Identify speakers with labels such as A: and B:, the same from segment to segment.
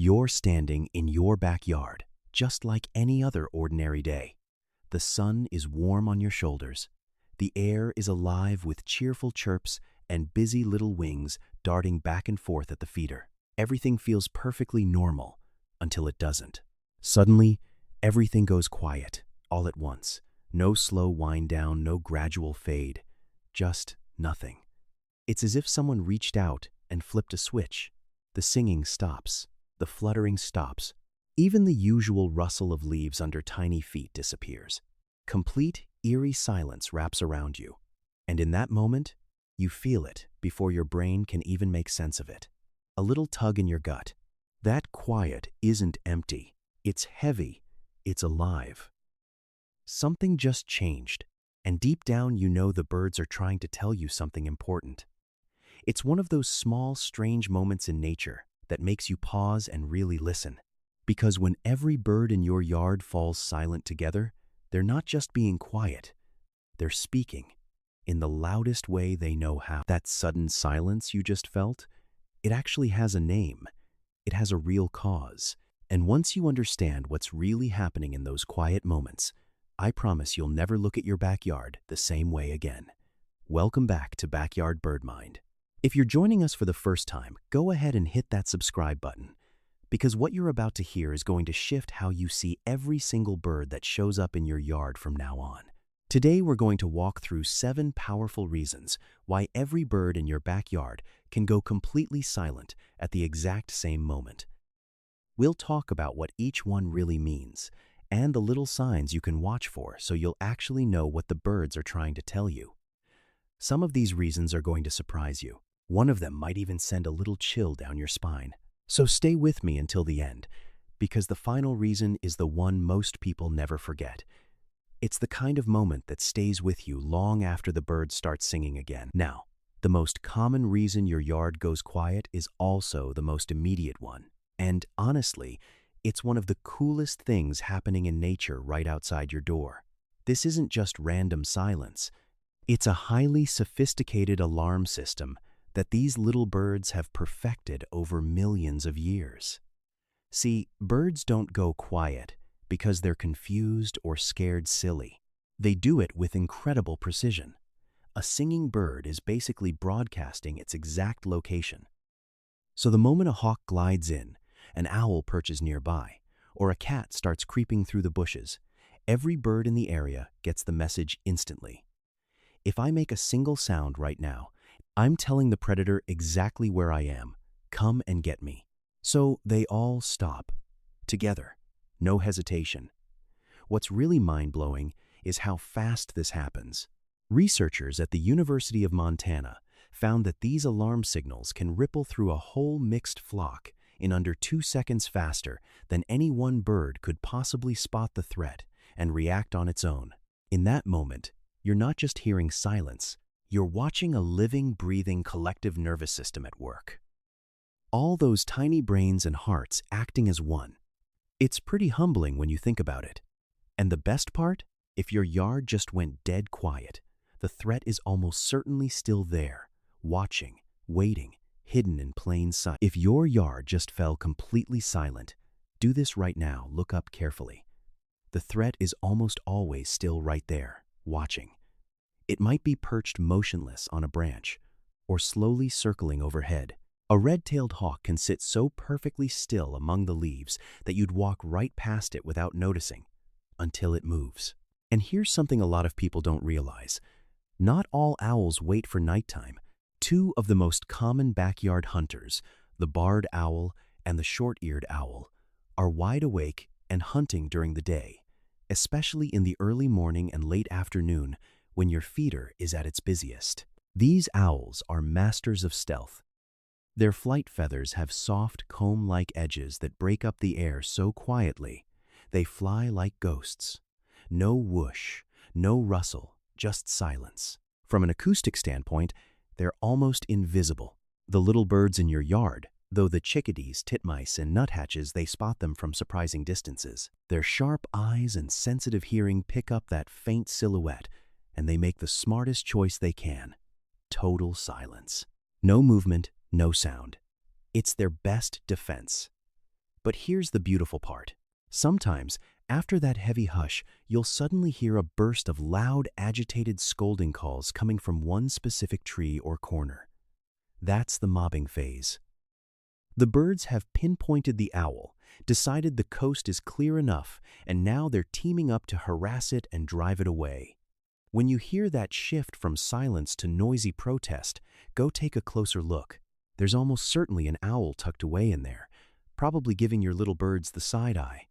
A: You're standing in your backyard, just like any other ordinary day. The sun is warm on your shoulders. The air is alive with cheerful chirps and busy little wings darting back and forth at the feeder. Everything feels perfectly normal until it doesn't. Suddenly, everything goes quiet, all at once. No slow wind down, no gradual fade. Just nothing. It's as if someone reached out and flipped a switch. The singing stops. The fluttering stops. Even the usual rustle of leaves under tiny feet disappears. Complete, eerie silence wraps around you. And in that moment, you feel it before your brain can even make sense of it. A little tug in your gut. That quiet isn't empty. It's heavy. It's alive. Something just changed, and deep down you know the birds are trying to tell you something important. It's one of those small, strange moments in nature that makes you pause and really listen. Because when every bird in your yard falls silent together, they're not just being quiet. They're speaking in the loudest way they know how. That sudden silence you just felt, it actually has a name. It has a real cause. And once you understand what's really happening in those quiet moments, I promise you'll never look at your backyard the same way again. Welcome back to Backyard Birdmind. If you're joining us for the first time, go ahead and hit that subscribe button, because what you're about to hear is going to shift how you see every single bird that shows up in your yard from now on. Today we're going to walk through 7 powerful reasons why every bird in your backyard can go completely silent at the exact same moment. We'll talk about what each one really means, and the little signs you can watch for so you'll actually know what the birds are trying to tell you. Some of these reasons are going to surprise you. One of them might even send a little chill down your spine. So stay with me until the end, because the final reason is the one most people never forget. It's the kind of moment that stays with you long after the birds start singing again. Now, the most common reason your yard goes quiet is also the most immediate one. And honestly, it's one of the coolest things happening in nature right outside your door. This isn't just random silence. It's a highly sophisticated alarm system that these little birds have perfected over millions of years. See, birds don't go quiet because they're confused or scared silly. They do it with incredible precision. A singing bird is basically broadcasting its exact location. So the moment a hawk glides in, an owl perches nearby, or a cat starts creeping through the bushes, every bird in the area gets the message instantly. If I make a single sound right now, I'm telling the predator exactly where I am. Come and get me. So they all stop. Together. No hesitation. What's really mind-blowing is how fast this happens. Researchers at the University of Montana found that these alarm signals can ripple through a whole mixed flock in under 2 seconds faster than any one bird could possibly spot the threat and react on its own. In that moment, you're not just hearing silence, you're watching a living, breathing collective nervous system at work. All those tiny brains and hearts acting as one. It's pretty humbling when you think about it. And the best part? If your yard just went dead quiet, the threat is almost certainly still there, watching, waiting, hidden in plain sight. If your yard just fell completely silent, do this right now, look up carefully. The threat is almost always still right there, watching. It might be perched motionless on a branch, or slowly circling overhead. A red-tailed hawk can sit so perfectly still among the leaves that you'd walk right past it without noticing, until it moves. And here's something a lot of people don't realize. Not all owls wait for nighttime. 2 of the most common backyard hunters, the barred owl and the short-eared owl, are wide awake and hunting during the day, especially in the early morning and late afternoon when your feeder is at its busiest. These owls are masters of stealth. Their flight feathers have soft, comb-like edges that break up the air so quietly, they fly like ghosts. No whoosh, no rustle, just silence. From an acoustic standpoint, they're almost invisible. The little birds in your yard, though the chickadees, titmice, and nuthatches, they spot them from surprising distances. Their sharp eyes and sensitive hearing pick up that faint silhouette, and they make the smartest choice they can. Total silence. No movement, no sound. It's their best defense. But here's the beautiful part. Sometimes, after that heavy hush, you'll suddenly hear a burst of loud, agitated scolding calls coming from one specific tree or corner. That's the mobbing phase. The birds have pinpointed the owl, decided the coast is clear enough, and now they're teaming up to harass it and drive it away. When you hear that shift from silence to noisy protest, go take a closer look. There's almost certainly an owl tucked away in there, probably giving your little birds the side eye.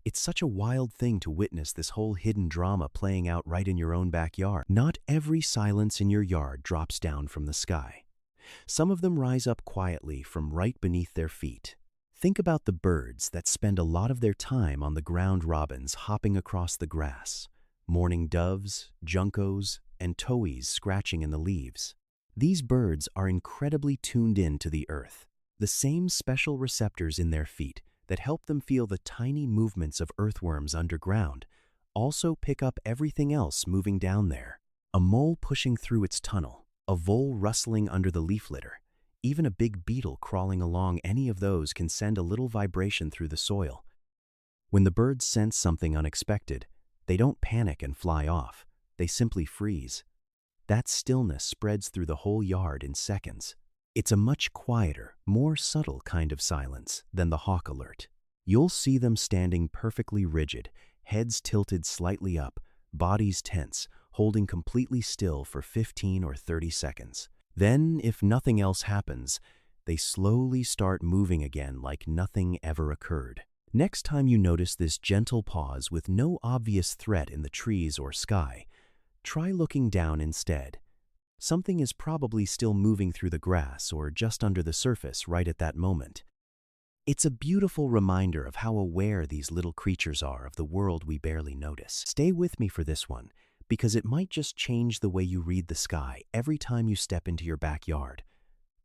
A: It's such a wild thing to witness this whole hidden drama playing out right in your own backyard. Not every silence in your yard drops down from the sky. Some of them rise up quietly from right beneath their feet. Think about the birds that spend a lot of their time on the ground robins hopping across the grass, mourning doves, juncos, and towhees scratching in the leaves. These birds are incredibly tuned in to the earth. The same special receptors in their feet that help them feel the tiny movements of earthworms underground also pick up everything else moving down there. A mole pushing through its tunnel, a vole rustling under the leaf litter, even a big beetle crawling along any of those can send a little vibration through the soil. When the birds sense something unexpected, they don't panic and fly off. They simply freeze. That stillness spreads through the whole yard in seconds. It's a much quieter, more subtle kind of silence than the hawk alert. You'll see them standing perfectly rigid, heads tilted slightly up, bodies tense, holding completely still for 15 or 30 seconds. Then, if nothing else happens, they slowly start moving again like nothing ever occurred. Next time you notice this gentle pause with no obvious threat in the trees or sky, try looking down instead. Something is probably still moving through the grass or just under the surface right at that moment. It's a beautiful reminder of how aware these little creatures are of the world we barely notice. Stay with me for this one, because it might just change the way you read the sky every time you step into your backyard.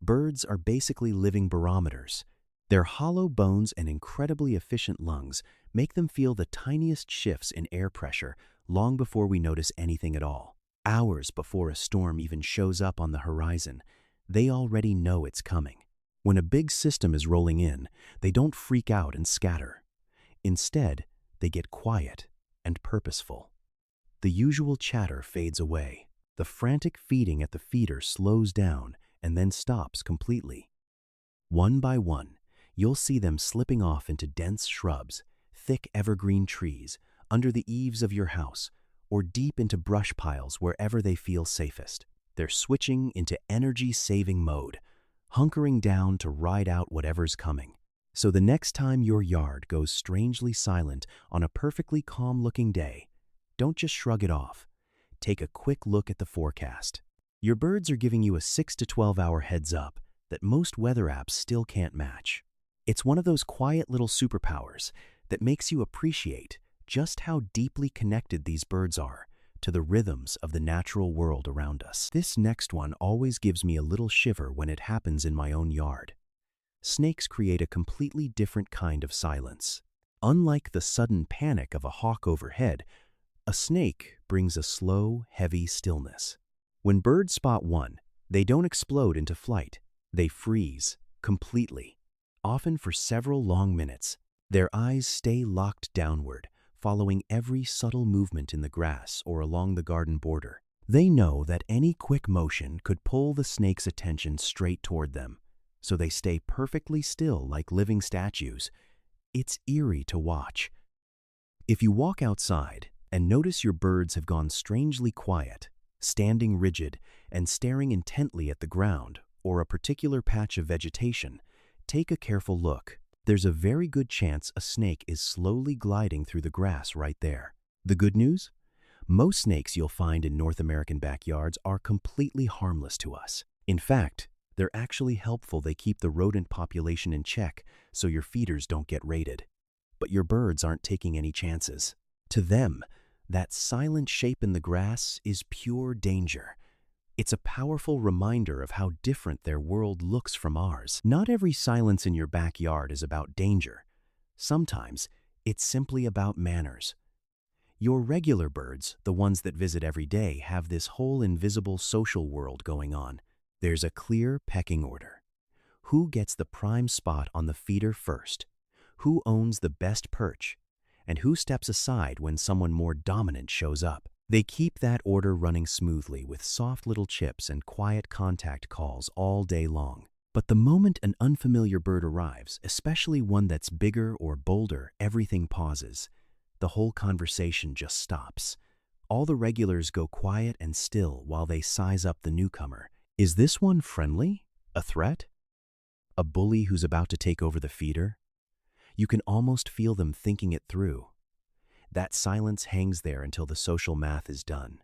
A: Birds are basically living barometers. Their hollow bones and incredibly efficient lungs make them feel the tiniest shifts in air pressure long before we notice anything at all. Hours before a storm even shows up on the horizon, they already know it's coming. When a big system is rolling in, they don't freak out and scatter. Instead, they get quiet and purposeful. The usual chatter fades away. The frantic feeding at the feeder slows down and then stops completely. One by one, you'll see them slipping off into dense shrubs, thick evergreen trees, under the eaves of your house, or deep into brush piles wherever they feel safest. They're switching into energy-saving mode, hunkering down to ride out whatever's coming. So the next time your yard goes strangely silent on a perfectly calm-looking day, don't just shrug it off. Take a quick look at the forecast. Your birds are giving you a 6 to 12-hour heads up that most weather apps still can't match. It's one of those quiet little superpowers that makes you appreciate just how deeply connected these birds are to the rhythms of the natural world around us. This next one always gives me a little shiver when it happens in my own yard. Snakes create a completely different kind of silence. Unlike the sudden panic of a hawk overhead, a snake brings a slow, heavy stillness. When birds spot one, they don't explode into flight. They freeze completely, often for several long minutes. Their eyes stay locked downward, following every subtle movement in the grass or along the garden border. They know that any quick motion could pull the snake's attention straight toward them, so they stay perfectly still like living statues. It's eerie to watch. If you walk outside and notice your birds have gone strangely quiet, standing rigid and staring intently at the ground or a particular patch of vegetation, take a careful look. There's a very good chance a snake is slowly gliding through the grass right there. The good news? Most snakes you'll find in North American backyards are completely harmless to us. In fact, they're actually helpful. They keep the rodent population in check so your feeders don't get raided. But your birds aren't taking any chances. To them, that silent shape in the grass is pure danger. It's a powerful reminder of how different their world looks from ours. Not every silence in your backyard is about danger. Sometimes it's simply about manners. Your regular birds, the ones that visit every day, have this whole invisible social world going on. There's a clear pecking order. Who gets the prime spot on the feeder first? who owns the best perch, and who steps aside when someone more dominant shows up. They keep that order running smoothly with soft little chips and quiet contact calls all day long. But the moment an unfamiliar bird arrives, especially one that's bigger or bolder, everything pauses. The whole conversation just stops. All the regulars go quiet and still while they size up the newcomer. Is this one friendly? A threat? A bully who's about to take over the feeder? You can almost feel them thinking it through. That silence hangs there until the social math is done.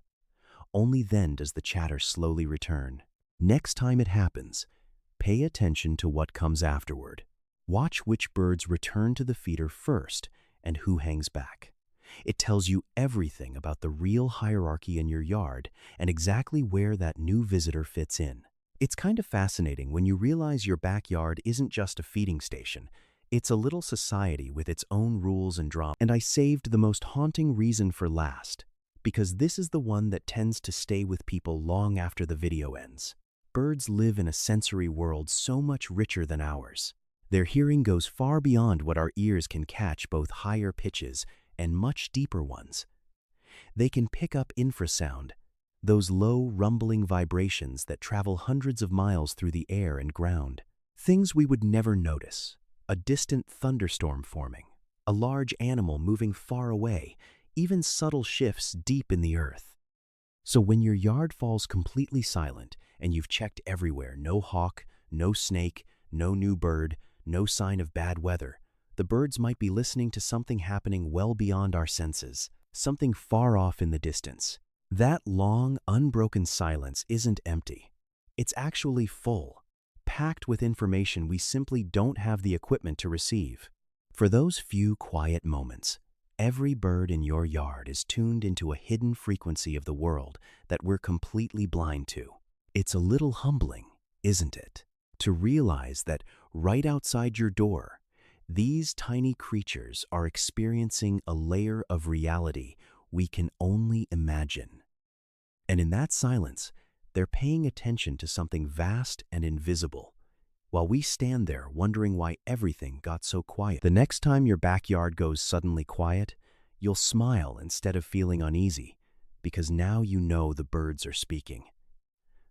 A: Only then does the chatter slowly return. Next time it happens, pay attention to what comes afterward. Watch which birds return to the feeder first and who hangs back. It tells you everything about the real hierarchy in your yard and exactly where that new visitor fits in. It's kind of fascinating when you realize your backyard isn't just a feeding station. It's a little society with its own rules and drama. And I saved the most haunting reason for last, because this is the one that tends to stay with people long after the video ends. Birds live in a sensory world so much richer than ours. Their hearing goes far beyond what our ears can catch, both higher pitches and much deeper ones. They can pick up infrasound, those low, rumbling vibrations that travel hundreds of miles through the air and ground. Things we would never notice. A distant thunderstorm forming, a large animal moving far away, even subtle shifts deep in the earth. So when your yard falls completely silent and you've checked everywhere, no hawk, no snake, no new bird, no sign of bad weather, the birds might be listening to something happening well beyond our senses, something far off in the distance. That long, unbroken silence isn't empty. It's actually full, packed with information we simply don't have the equipment to receive. For those few quiet moments, every bird in your yard is tuned into a hidden frequency of the world that we're completely blind to. It's a little humbling, isn't it, to realize that right outside your door, these tiny creatures are experiencing a layer of reality we can only imagine. And in that silence, they're paying attention to something vast and invisible, while we stand there wondering why everything got so quiet. The next time your backyard goes suddenly quiet, you'll smile instead of feeling uneasy, because now you know the birds are speaking.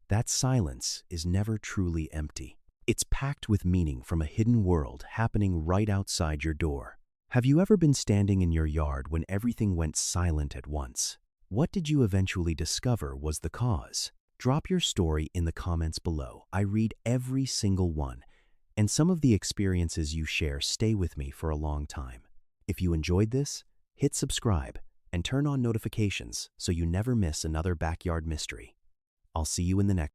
A: That silence is never truly empty. It's packed with meaning from a hidden world happening right outside your door. Have you ever been standing in your yard when everything went silent at once? What did you eventually discover was the cause? Drop your story in the comments below. I read every single one, and some of the experiences you share stay with me for a long time. If you enjoyed this, hit subscribe and turn on notifications so you never miss another backyard mystery. I'll see you in the next